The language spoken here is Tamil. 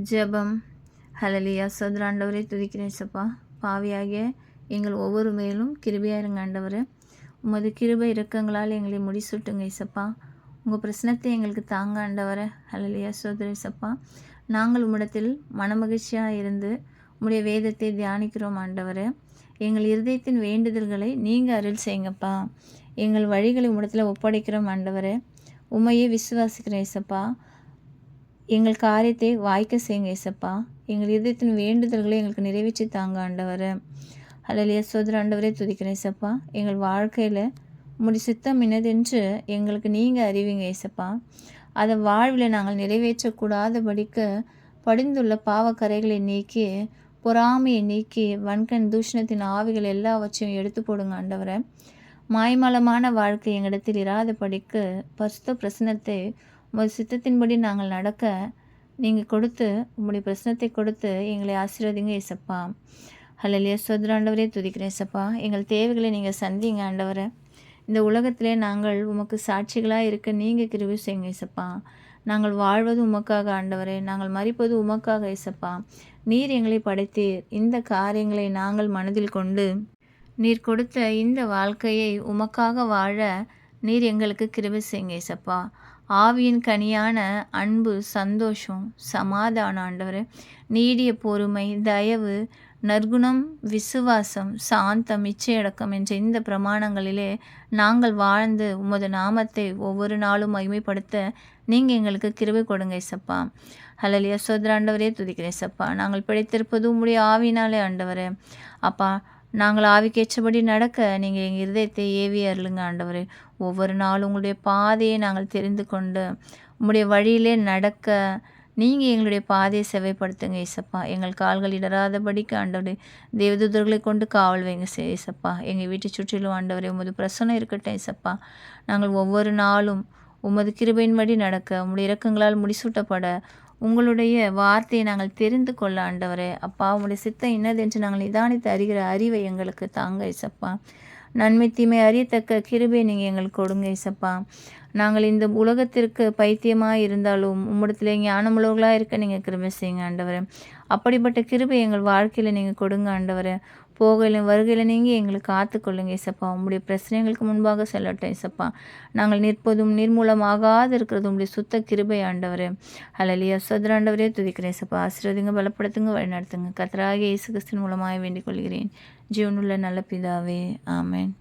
ஜெபம். ஹல்லேலூயா. சோதர ஆண்டவரே துதிக்கிறேன் சப்பா. பாவியாகிய எங்கள் ஒவ்வொரு மேலும் கிருபையாக இருங்க ஆண்டவரே. உமது கிருபை இரக்கங்களால் எங்களை முடிசூட்டுங்க இசப்பா. உங்கள் பிரச்சனத்தை எங்களுக்கு தாங்க ஆண்டவரே. ஹல்லேலூயா. சோதர சப்பா, நாங்கள் உம்மிடத்தில் மனமகிழ்ச்சியாக இருந்து உம்முடைய வேதத்தை தியானிக்கிறோம் ஆண்டவரே. எங்கள் இருதயத்தின் வேண்டுதல்களை நீங்கள் அருள் செய்யுங்கப்பா. எங்கள் வழிகளை உம்மிடத்தில் ஒப்படைக்கிறோம் ஆண்டவரே. உம்மையே விசுவாசிக்கிறேன் இசப்பா. எங்கள் காரியத்தை வாய்க்க செய்யுங்க இசப்பா. எங்கள் இதயத்தின் வேண்டுதல்களை எங்களுக்கு நிறைவேற்றி தாங்க ஆண்டவரே. ஹல்லேலூயா. சோதர ஆண்டவரே துதிக்கிறேன் இசப்பா. எங்கள் வாழ்க்கையில் உம்முடைய சித்தம் என்னதென்று எங்களுக்கு நீங்கள் அறிவிங்க இசப்பா. அதை வாழ்வில் நாங்கள் நிறைவேற்றக்கூடாதபடிக்கு படிந்துள்ள பாவக்கரைகளை நீக்கி, பொறாமையை நீக்கி, வன்கண் தூஷணத்தின் ஆவிகள் எல்லாவற்றையும் எடுத்து போடுங்க ஆண்டவரே. மாய்மலமான வாழ்க்கை எங்களிடத்தில் இராதபடிக்கு பரிசுத்த பிரசனத்தை உமது சித்தத்தின்படி நாங்கள் நடக்க நீங்கள் கொடுத்து, உம்முடைய பிரசனத்தை கொடுத்து எங்களை ஆசீர்வதிங்க ஏசப்பா. ஹல்லேலூயா. சோதர ஆண்டவரே துதிக்கிறேன் ஏசப்பா. எங்கள் தேவைகளை நீங்கள் சந்திங்க ஆண்டவரை. இந்த உலகத்திலே நாங்கள் உமக்கு சாட்சிகளாக இருக்க நீங்கள் கிருபை செய்யுங்க ஏசப்பா. நாங்கள் வாழ்வது உமக்காக ஆண்டவரே. நாங்கள் மரிப்பது உமக்காக ஏசப்பா. நீர் எங்களை படைத்தீர். இந்த காரியங்களை நாங்கள் மனதில் கொண்டு நீர் கொடுத்த இந்த வாழ்க்கையை உமக்காக வாழ நீர் எங்களுக்கு கிருபை செய்யுங்க ஏசப்பா. ஆவியின் கனியான அன்பு, சந்தோஷம், சமாதானம் ஆண்டவரே, நீடிய பொறுமை, தயவு, நற்குணம், விசுவாசம், சாந்தம், இச்சையடக்கம் என்ற இந்த பிரமாணங்களிலே நாங்கள் வாழ்ந்து உமது நாமத்தை ஒவ்வொரு நாளும் மகிமைப்படுத்த நீங்கள் எங்களுக்கு கிருபை கொடுங்க இசப்பா. ஹல்லேலூயா. சோதர ஆண்டவரே துதிக்கிறேன் இசப்பா. நாங்கள் பிழைத்திருப்பது உம்முடைய ஆவினாலே ஆண்டவரே. அப்பா, நாங்கள் ஆவிக்கேற்றபடி நடக்க நீங்கள் எங்கள் இருதயத்தை ஏவி அருளுங்க ஆண்டவரே. ஒவ்வொரு நாளும் உங்களுடைய பாதையை நாங்கள் தெரிந்து கொண்டு உங்களுடைய வழியிலே நடக்க நீங்கள் எங்களுடைய பாதையை செவைப்படுத்துங்க ஏசப்பா. எங்கள் கால்கள் இடராதபடிக்கு ஆண்டவரே தேவதூதர்களை கொண்டு காவல் வைங்க ஏசப்பா. எங்கள் வீட்டை சுற்றிலும் ஆண்டவரே உமது பிரசனம் இருக்கட்டும் ஏசப்பா. நாங்கள் ஒவ்வொரு நாளும் உமது கிருபையின்படி நடக்க, உம்முடைய இரக்கங்களால் முடிசூட்டப்பட, உங்களுடைய வார்த்தையை நாங்கள் தெரிந்து கொள்ள ஆண்டவரே. அப்பா, உங்களுடைய சித்தம் என்னதென்று நாங்கள் நிதானித்து அறிகிற அறிவை எங்களுக்கு தாங்க இசப்பா. நன்மை தீமை அறியத்தக்க கிருபை நீங்கள் எங்களுக்கு கொடுங்க இசப்பா. நாங்கள் இந்த உலகத்திற்கு பைத்தியமாக இருந்தாலும் உம்மிடத்தில் ஞானமுள்ளவர்களாக இருக்க நீங்கள் கிருபை செய்யுங்க ஆண்டவரே. அப்படிப்பட்ட கிருபை எங்கள் வாழ்க்கையில் நீங்கள் கொடுங்க ஆண்டவரே. போகையிலும் வருகையில் நீங்கள் எங்களுக்கு காத்துக்கொள்ளுங்க இசப்பா. உங்களுடைய பிரச்சனைகளுக்கு முன்பாக செல்லட்டும் இசப்பா. நாங்கள் நிற்பதும் நிர்மூலமாகாது இருக்கிறது உங்களுடைய சுத்த கிருபை ஆண்டவரே. ஹல்லேலூயா. சோதர ஆண்டவரே துதிக்கிறேன் இசப்பா. ஆசீர்வதிங்க, பலப்படுத்துங்க, வழிநடத்துங்க. கர்த்தராகிய இயேசு கிறிஸ்துவின் மூலமாக வேண்டிக் கொள்கிறேன். ஜீவனுள்ள நல்ல பிதாவே. ஆமென்.